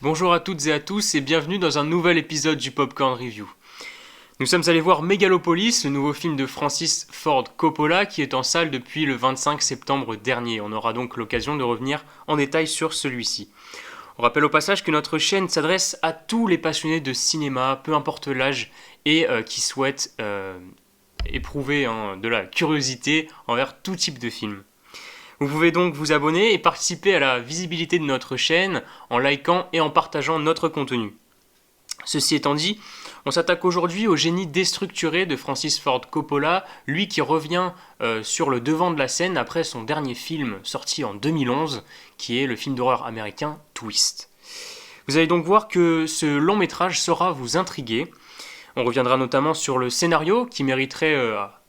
Bonjour à toutes et à tous et bienvenue dans un nouvel épisode du Popcorn Review. Nous sommes allés voir Megalopolis, le nouveau film de Francis Ford Coppola qui est en salle depuis le 25 septembre dernier. On aura donc l'occasion de revenir en détail sur celui-ci. On rappelle au passage que notre chaîne s'adresse à tous les passionnés de cinéma, peu importe l'âge, et qui souhaitent éprouver de la curiosité envers tout type de film. Vous pouvez donc vous abonner et participer à la visibilité de notre chaîne en likant et en partageant notre contenu. Ceci étant dit, on s'attaque aujourd'hui au génie déstructuré de Francis Ford Coppola, lui qui revient sur le devant de la scène après son dernier film sorti en 2011, qui est le film d'horreur américain Twist. Vous allez donc voir que ce long métrage saura vous intriguer. On reviendra notamment sur le scénario qui mériterait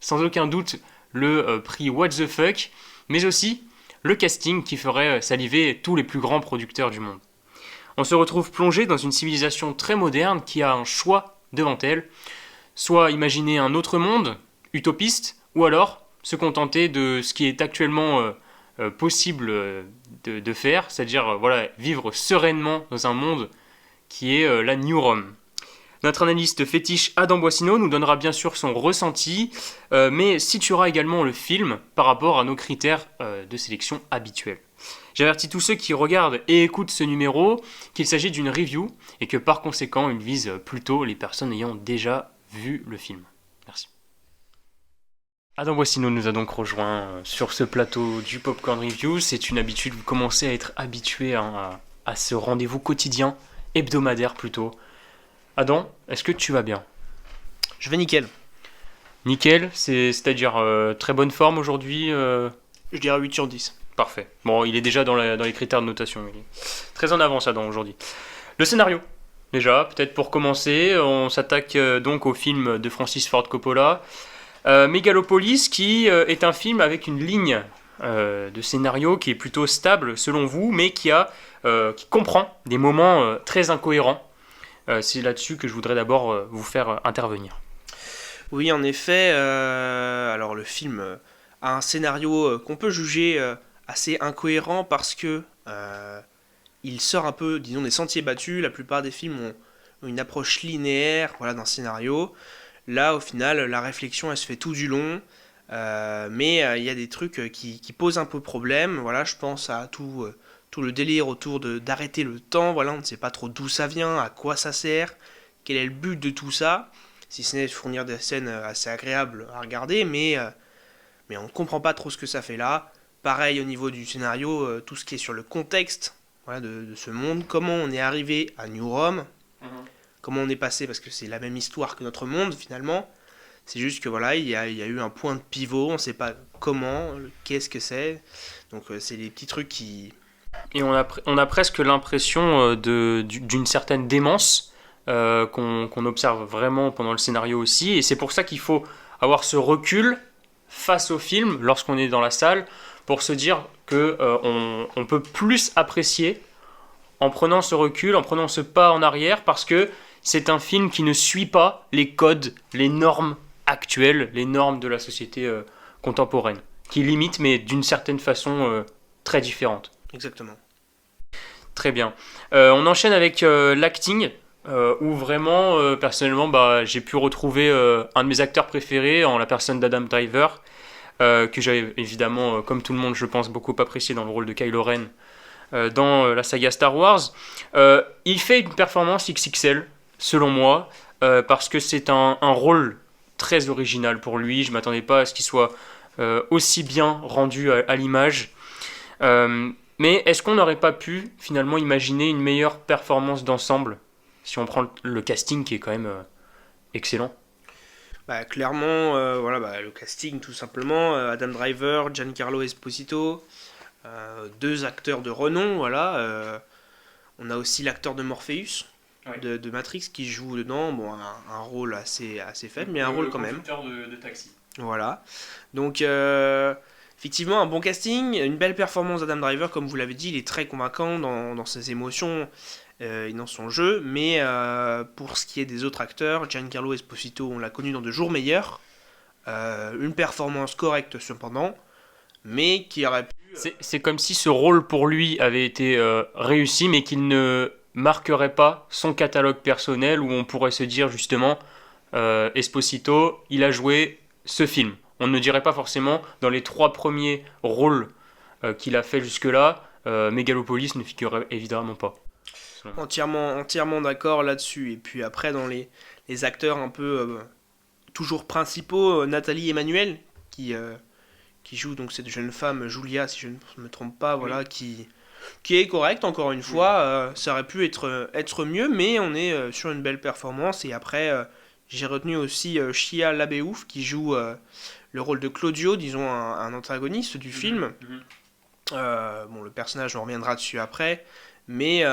sans aucun doute le prix What the Fuck, mais aussi le casting qui ferait saliver tous les plus grands producteurs du monde. On se retrouve plongé dans une civilisation très moderne qui a un choix devant elle, soit imaginer un autre monde, utopiste, ou alors se contenter de ce qui est actuellement possible de faire, c'est-à-dire vivre sereinement dans un monde qui est la New Rome. Notre analyste fétiche Adam Boissino nous donnera bien sûr son ressenti, mais situera également le film par rapport à nos critères de sélection habituels. J'avertis tous ceux qui regardent et écoutent ce numéro qu'il s'agit d'une review et que par conséquent il vise plutôt les personnes ayant déjà vu le film. Merci. Adam Boissino nous a donc rejoint sur ce plateau du Popcorn Review. C'est une habitude, vous commencez à être habitué à ce rendez-vous quotidien, hebdomadaire plutôt. Adam, est-ce que tu vas bien ? Je vais nickel. Nickel, c'est-à-dire très bonne forme aujourd'hui Je dirais 8 sur 10. Parfait. Bon, il est déjà dans les critères de notation. Il est très en avance, Adam, aujourd'hui. Le scénario, déjà, peut-être pour commencer, on s'attaque donc au film de Francis Ford Coppola. Megalopolis, qui est un film avec une ligne de scénario qui est plutôt stable, selon vous, mais qui comprend des moments très incohérents. C'est là-dessus que je voudrais d'abord vous faire intervenir. Oui, en effet, alors le film a un scénario qu'on peut juger assez incohérent parce que il sort un peu, disons, des sentiers battus. La plupart des films ont une approche linéaire, d'un scénario. Là, au final, la réflexion, elle se fait tout du long, mais il y a des trucs qui posent un peu problème. Voilà, je pense à tout le délire autour d'arrêter le temps, on ne sait pas trop d'où ça vient, à quoi ça sert, quel est le but de tout ça, si ce n'est de fournir des scènes assez agréables à regarder, mais on ne comprend pas trop ce que ça fait là. Pareil au niveau du scénario, tout ce qui est sur le contexte de ce monde, comment on est arrivé à New Rome, comment on est passé, parce que c'est la même histoire que notre monde finalement, c'est juste que il y a eu un point de pivot, on ne sait pas comment, qu'est-ce que c'est, donc c'est des petits trucs qui... Et on a presque l'impression d'une certaine démence qu'on observe vraiment pendant le scénario aussi. Et c'est pour ça qu'il faut avoir ce recul face au film lorsqu'on est dans la salle pour se dire qu'on peut plus apprécier en prenant ce recul, en prenant ce pas en arrière, parce que c'est un film qui ne suit pas les codes, les normes actuelles, les normes de la société contemporaine, qui limite mais d'une certaine façon très différente. Exactement. Très bien. On enchaîne avec l'acting, où vraiment, personnellement, j'ai pu retrouver un de mes acteurs préférés en la personne d'Adam Driver, que j'avais évidemment, comme tout le monde, je pense, beaucoup apprécié dans le rôle de Kylo Ren dans la saga Star Wars. Il fait une performance XXL, selon moi, parce que c'est un rôle très original pour lui. Je ne m'attendais pas à ce qu'il soit aussi bien rendu à l'image. Mais est-ce qu'on n'aurait pas pu finalement imaginer une meilleure performance d'ensemble si on prend le casting qui est quand même excellent ? Clairement, le casting tout simplement, Adam Driver, Giancarlo Esposito, deux acteurs de renom, on a aussi l'acteur de Morpheus, de Matrix qui joue dedans, un rôle assez faible, mais un rôle quand même. Le conducteur de taxi. Voilà, donc... effectivement, un bon casting, une belle performance d'Adam Driver, comme vous l'avez dit, il est très convaincant dans ses émotions et dans son jeu, mais pour ce qui est des autres acteurs, Giancarlo Esposito, on l'a connu dans De Jours Meilleurs, une performance correcte cependant, mais qui aurait pu... C'est comme si ce rôle pour lui avait été réussi, mais qu'il ne marquerait pas son catalogue personnel, où on pourrait se dire justement, Esposito, il a joué ce film. On ne dirait pas forcément dans les 3 premiers rôles qu'il a fait jusque-là, Megalopolis ne figurait évidemment pas. Entièrement d'accord là-dessus. Et puis après, dans les acteurs un peu toujours principaux, Nathalie Emmanuel, qui joue donc cette jeune femme, Julia, si je ne me trompe pas, voilà, Oui. qui est correcte, encore une fois. Ça aurait pu être mieux, mais on est sur une belle performance. Et après, j'ai retenu aussi Shia LaBeouf, qui joue le rôle de Claudio, disons un antagoniste du film. Bon, le personnage, on reviendra dessus après, mais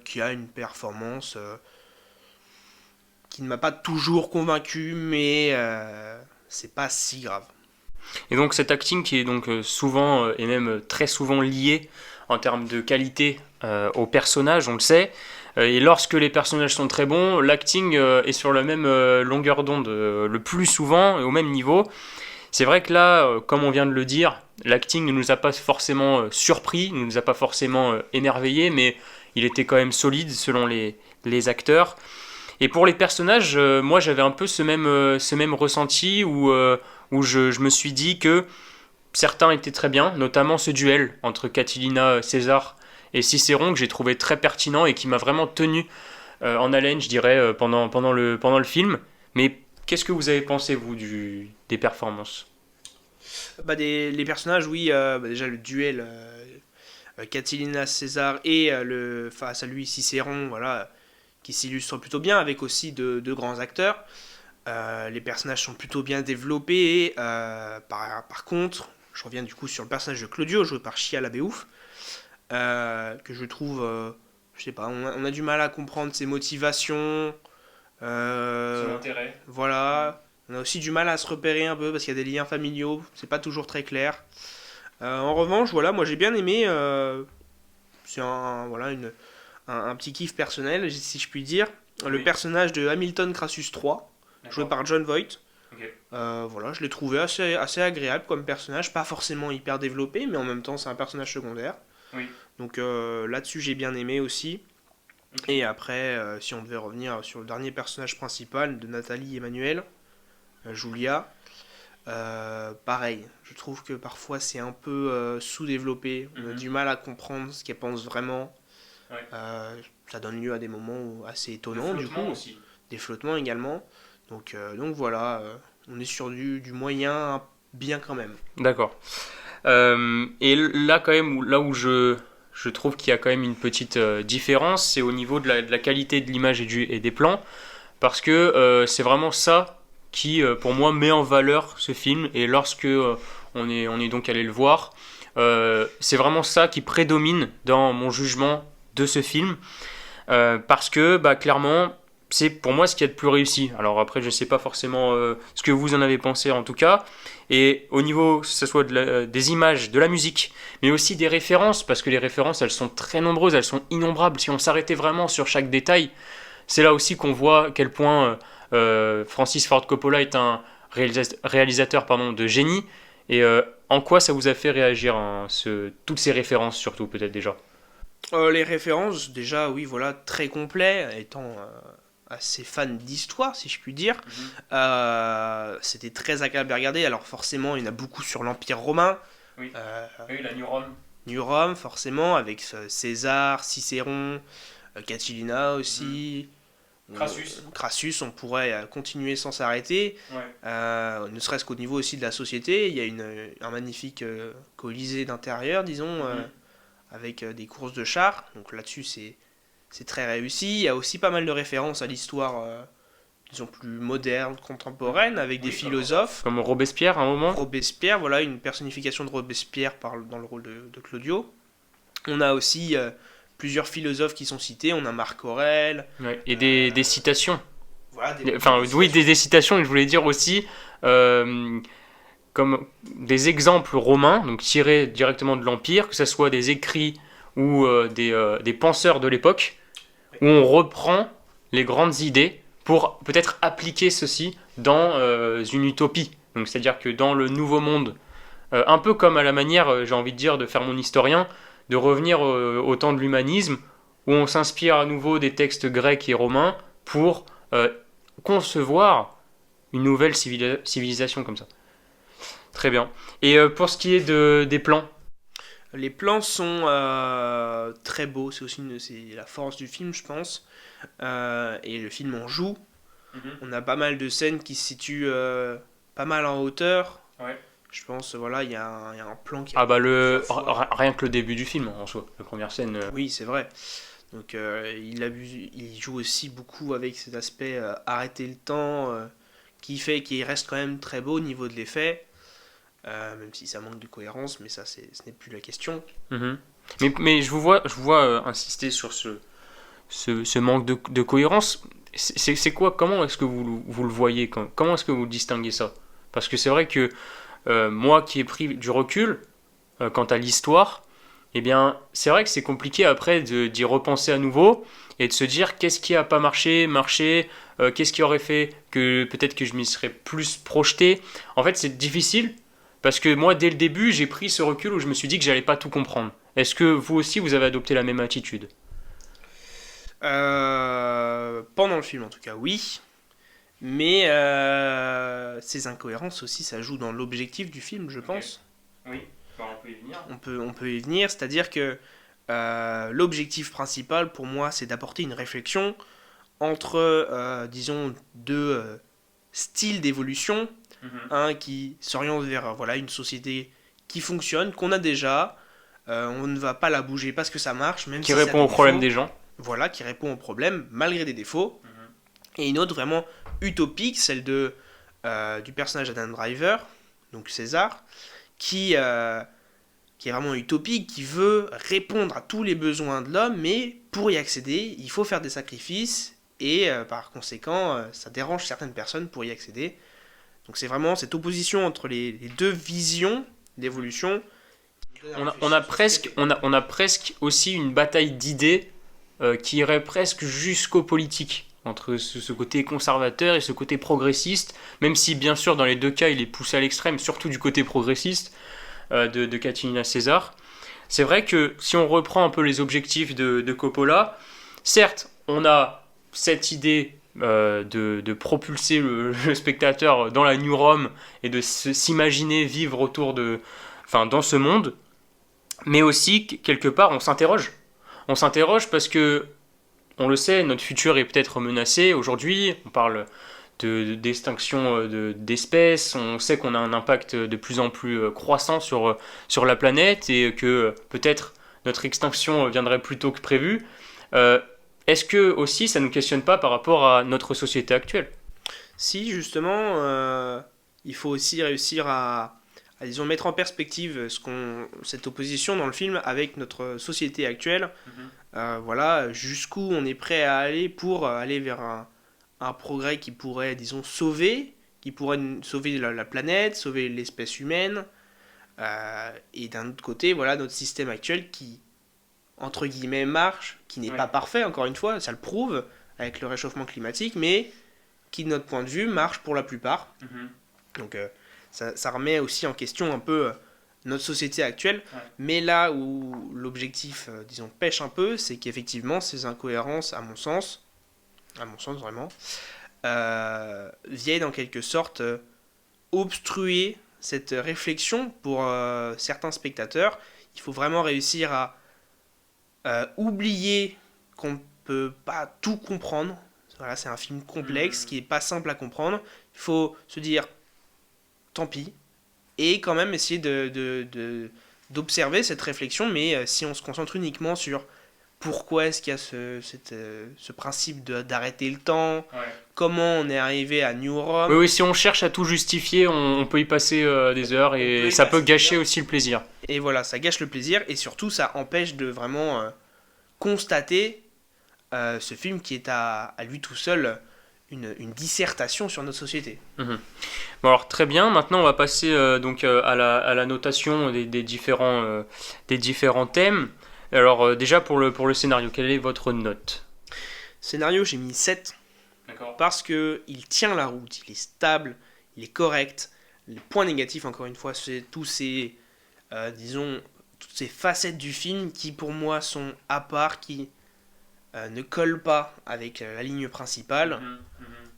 qui a une performance qui ne m'a pas toujours convaincu, mais c'est pas si grave. Et donc cet acting qui est donc souvent et même très souvent lié en termes de qualité au personnage, on le sait. Et lorsque les personnages sont très bons, l'acting est sur la même longueur d'onde le plus souvent et au même niveau. C'est vrai que là, comme on vient de le dire, l'acting ne nous a pas forcément surpris, ne nous a pas forcément émerveillés, mais il était quand même solide selon les acteurs. Et pour les personnages, moi j'avais un peu ce même ressenti où je me suis dit que certains étaient très bien, notamment ce duel entre Catilina César et Cicéron que j'ai trouvé très pertinent et qui m'a vraiment tenu en haleine, je dirais, pendant le film. Mais qu'est-ce que vous avez pensé, vous, des performances? Les personnages, oui, déjà le duel Catilina César et face à lui Cicéron, voilà, qui s'illustre plutôt bien avec aussi de grands acteurs. Les personnages sont plutôt bien développés. Par contre, je reviens du coup sur le personnage de Claudio, joué par Shia LaBeouf, que je trouve, je sais pas, on a du mal à comprendre ses motivations. Son intérêt. Voilà. On a aussi du mal à se repérer un peu parce qu'il y a des liens familiaux, c'est pas toujours très clair. En revanche, voilà, moi j'ai bien aimé. C'est voilà, un petit kiff personnel, si je puis dire. Le Oui. personnage de Hamilton Crassus III, joué D'accord. par John Voight. Ok. Voilà, je l'ai trouvé assez agréable comme personnage, pas forcément hyper développé, mais en même temps c'est un personnage secondaire. Oui. Donc là-dessus j'ai bien aimé aussi. Ok. Et après, si on devait revenir sur le dernier personnage principal de Nathalie Emmanuel, Julia, pareil, je trouve que parfois c'est un peu sous-développé, on a du mal à comprendre ce qu'elle pense vraiment. Ouais. Ça donne lieu à des moments assez Le étonnants du flottement coup, aussi. des flottements également. Donc voilà, on est sur du moyen bien quand même. D'accord. Et là, quand même, là où je trouve qu'il y a quand même une petite différence, c'est au niveau de la qualité de l'image et des plans, parce que c'est vraiment ça qui, pour moi, met en valeur ce film. Et lorsque on est donc allé le voir, c'est vraiment ça qui prédomine dans mon jugement de ce film, parce que, bah, clairement, c'est pour moi ce qu'il y a de plus réussi. Alors après, je ne sais pas forcément ce que vous en avez pensé en tout cas. Et au niveau, que ce soit des images, de la musique, mais aussi des références, parce que les références, elles sont très nombreuses, elles sont innombrables. Si on s'arrêtait vraiment sur chaque détail, c'est là aussi qu'on voit à quel point Francis Ford Coppola est un réalisateur de génie. Et en quoi ça vous a fait réagir, hein, toutes ces références, surtout peut-être déjà? Les références, déjà, oui, voilà, très complet, étant assez fan d'histoire, si je puis dire. C'était très agréable à regarder. Alors forcément, il y en a beaucoup sur l'Empire romain. Oui, Euh, oui, la New Rome. New Rome, forcément, avec César, Cicéron, Catilina Mhm. aussi. Crassus. Crassus, on pourrait continuer sans s'arrêter. Ouais. Ne serait-ce qu'au niveau aussi de la société. Il y a un magnifique Colisée d'intérieur, disons, Mhm. avec des courses de chars. Donc là-dessus, c'est très réussi. Il y a aussi pas mal de références à l'histoire, disons, plus moderne, contemporaine, avec des Oui, philosophes. comme Robespierre à un moment. Robespierre, voilà, une personnification de Robespierre dans le rôle de Claudio. On a aussi plusieurs philosophes qui sont cités. On a Marc Aurèle. Ouais. Et des citations. Voilà, Enfin, oui, des citations, et je voulais dire aussi, euh, comme des exemples romains, donc tirés directement de l'Empire, que ce soit des écrits ou des penseurs de l'époque, où on reprend les grandes idées pour peut-être appliquer ceci dans une utopie. Donc c'est-à-dire que dans le Nouveau Monde, un peu comme à la manière, j'ai envie de dire, de faire mon historien, de revenir au temps de l'humanisme, où on s'inspire à nouveau des textes grecs et romains pour concevoir une nouvelle civilisation comme ça. Très bien. Et pour ce qui est des plans. Les plans sont très beaux, c'est la force du film, je pense. Et le film en joue. On a pas mal de scènes qui se situent pas mal en hauteur. Ouais. Je pense, voilà, il y a un plan qui... Ah bah rien que le début du film en soi, la première scène. Oui, c'est vrai. Donc il joue aussi beaucoup avec cet aspect arrêter le temps, qui fait qu'il reste quand même très beau au niveau de l'effet. Même si ça manque de cohérence, mais ça ce n'est plus la question. Mhm. Mais je vous vois insister sur ce manque de cohérence. C'est quoi? Comment est-ce que vous le voyez? Comment est-ce que vous distinguez ça? Parce que c'est vrai que moi qui ai pris du recul quant à l'histoire, eh bien, c'est vrai que c'est compliqué après d'y repenser à nouveau et de se dire qu'est-ce qui a pas marché, qu'est-ce qui aurait fait que peut-être que je m'y serais plus projeté. En fait, c'est difficile parce que moi, dès le début, j'ai pris ce recul où je me suis dit que j'allais pas tout comprendre. Est-ce que vous aussi, vous avez adopté la même attitude? Pendant le film, en tout cas, oui. Mais ces incohérences aussi, ça joue dans l'objectif du film, je pense. Oui, on peut y venir. On peut y venir, c'est-à-dire que l'objectif principal pour moi, c'est d'apporter une réflexion entre, disons, deux styles d'évolution. Un qui s'oriente vers voilà, une société qui fonctionne, qu'on a déjà, on ne va pas la bouger parce que ça marche, même Qui si répond aux problèmes des gens. Voilà, qui répond aux problèmes malgré des défauts. Et une autre vraiment utopique, celle du personnage d'Adam Driver, donc César, qui est vraiment utopique, qui veut répondre à tous les besoins de l'homme, mais pour y accéder, il faut faire des sacrifices, et par conséquent, ça dérange certaines personnes pour y accéder. Donc c'est vraiment cette opposition entre les deux visions d'évolution. On a presque aussi une bataille d'idées qui irait presque jusqu'au politique, entre ce côté conservateur et ce côté progressiste, même si bien sûr dans les deux cas il est poussé à l'extrême, surtout du côté progressiste de Katerina César. C'est vrai que si on reprend un peu les objectifs de Coppola, certes on a cette idée de propulser le spectateur dans la New Rome et de s'imaginer vivre dans ce monde, mais aussi quelque part on s'interroge. On s'interroge parce que on le sait, notre futur est peut-être menacé aujourd'hui. On parle d'extinction d'espèces. On sait qu'on a un impact de plus en plus croissant sur la planète et que peut-être notre extinction viendrait plus tôt que prévu. Est-ce que aussi ça ne nous questionne pas par rapport à notre société actuelle? Si, justement, il faut aussi réussir à, disons, mettre en perspective cette opposition dans le film avec notre société actuelle. Voilà, jusqu'où on est prêt à aller pour aller vers un progrès qui pourrait, disons, sauver la planète, sauver l'espèce humaine. Et d'un autre côté, voilà, notre système actuel qui, entre guillemets, marche, qui n'est pas parfait, encore une fois, ça le prouve, avec le réchauffement climatique, mais qui, de notre point de vue, marche pour la plupart. Donc ça remet aussi en question un peu notre société actuelle, mais là où l'objectif, disons, pêche un peu, c'est qu'effectivement, ces incohérences, à mon sens vraiment, viennent en quelque sorte obstruer cette réflexion pour certains spectateurs. Il faut vraiment réussir à oublier qu'on ne peut pas tout comprendre. Voilà, c'est un film complexe qui n'est pas simple à comprendre. Il faut se dire, tant pis, et quand même essayer d'observer cette réflexion, mais si on se concentre uniquement sur pourquoi est-ce qu'il y a ce principe d'arrêter le temps, comment on est arrivé à New Rome. Oui, si on cherche à tout justifier, on peut y passer des heures et ça peut gâcher aussi le plaisir. Et voilà, ça gâche le plaisir et surtout ça empêche de vraiment constater ce film qui est à lui tout seul une dissertation sur notre société. Bon alors très bien, maintenant on va passer à la notation des différents thèmes. Alors déjà pour le scénario, quelle est votre note? Scénario, j'ai mis 7. D'accord. Parce qu'il tient la route, il est stable, il est correct. les points négatifs, encore une fois, c'est disons, toutes ces facettes du film qui, pour moi, sont à part, qui ne collent pas avec la ligne principale.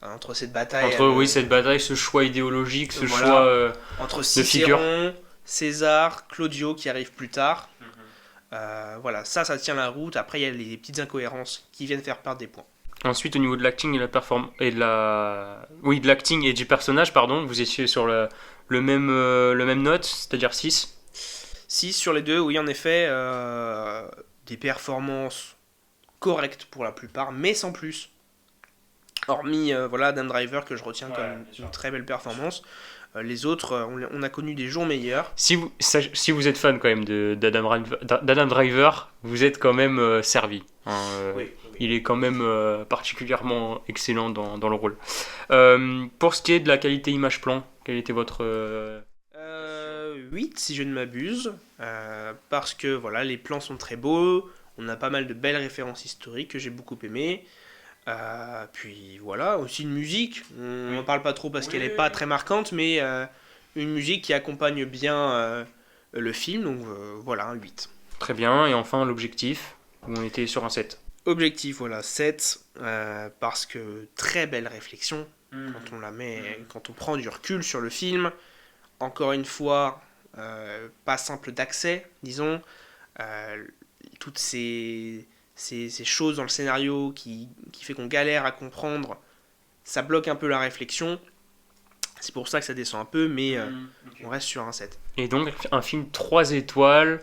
Entre cette bataille... cette bataille, ce choix idéologique, ce voilà, choix entre de figure. Cicéron, César, Claudio qui arrive plus tard. Voilà, ça tient la route. Après, il y a les petites incohérences qui viennent faire perdre des points. Ensuite, au niveau de l'acting et de l'acting et du personnage, pardon, vous étiez sur le même note, c'est-à-dire 6. 6 sur les deux, oui, en effet, des performances correctes pour la plupart, mais sans plus. Hormis Adam Driver que je retiens comme une très belle performance. Les autres, on a connu des jours meilleurs. Si vous êtes fan quand même d'Adam Driver, vous êtes quand même servi. Oui. Il est quand même particulièrement excellent dans le rôle. Pour ce qui est de la qualité image-plan, quel était votre... 8 si je ne m'abuse, parce que voilà, les plans sont très beaux, on a pas mal de belles références historiques que j'ai beaucoup aimées. Puis voilà, aussi une musique, on n'en parle pas trop parce qu'elle n'est pas très marquante, mais une musique qui accompagne bien le film, donc voilà, un 8. Très bien, et enfin l'objectif, où on était sur un 7. Objectif, voilà, 7, parce que très belle réflexion, quand on la met, quand on prend du recul sur le film, encore une fois, pas simple d'accès, disons, toutes ces choses dans le scénario qui fait qu'on galère à comprendre, ça bloque un peu la réflexion. C'est pour ça que ça descend un peu, mais on reste sur un 7. Et donc un film 3 étoiles.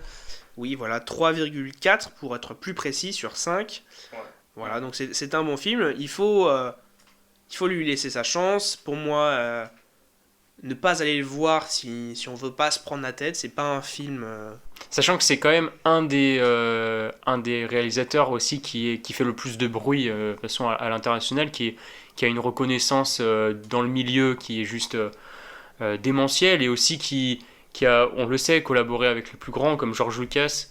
Oui, voilà, 3,4 pour être plus précis sur 5. Ouais. Voilà, donc c'est un bon film. Il faut lui laisser sa chance. Pour moi, ne pas aller le voir si on veut pas se prendre la tête, c'est pas un film... Sachant que c'est quand même un des réalisateurs aussi qui fait le plus de bruit de façon à l'international, qui a une reconnaissance dans le milieu qui est juste démentielle, et aussi qui a, on le sait, collaboré avec les plus grands comme George Lucas.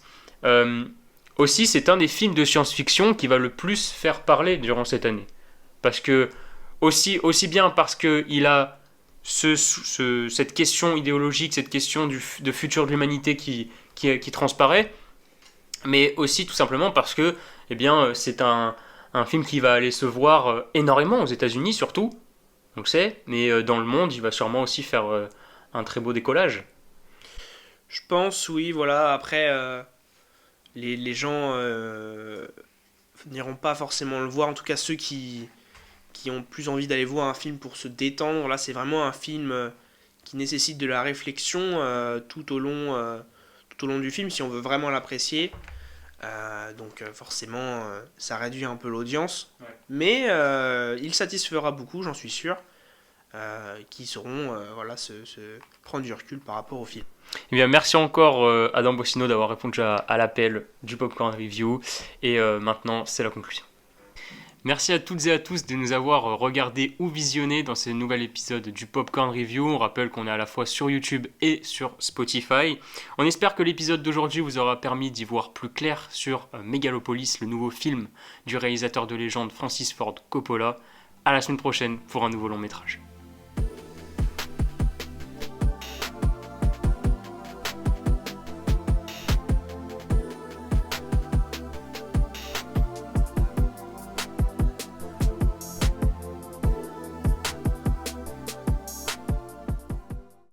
Aussi, c'est un des films de science-fiction qui va le plus faire parler durant cette année. Parce que, aussi bien parce qu'il a cette question idéologique, cette question de futur de l'humanité qui transparaît, mais aussi tout simplement parce que c'est un film qui va aller se voir énormément aux États-Unis surtout, on le sait, mais dans le monde, il va sûrement aussi faire un très beau décollage. Je pense, oui, voilà. Après, les gens n'iront pas forcément le voir, en tout cas ceux qui ont plus envie d'aller voir un film pour se détendre. Là, c'est vraiment un film qui nécessite de la réflexion tout au long du film, si on veut vraiment l'apprécier. Donc forcément, ça réduit un peu l'audience. Ouais. Mais il satisfera beaucoup, j'en suis sûr, qui sauront se prendre du recul par rapport au film. Eh bien, merci encore Adam Bossino d'avoir répondu à l'appel du Popcorn Review. Et maintenant, c'est la conclusion. Merci à toutes et à tous de nous avoir regardé ou visionné dans ce nouvel épisode du Popcorn Review. On rappelle qu'on est à la fois sur YouTube et sur Spotify. On espère que l'épisode d'aujourd'hui vous aura permis d'y voir plus clair sur Megalopolis, le nouveau film du réalisateur de légende Francis Ford Coppola. À la semaine prochaine pour un nouveau long métrage.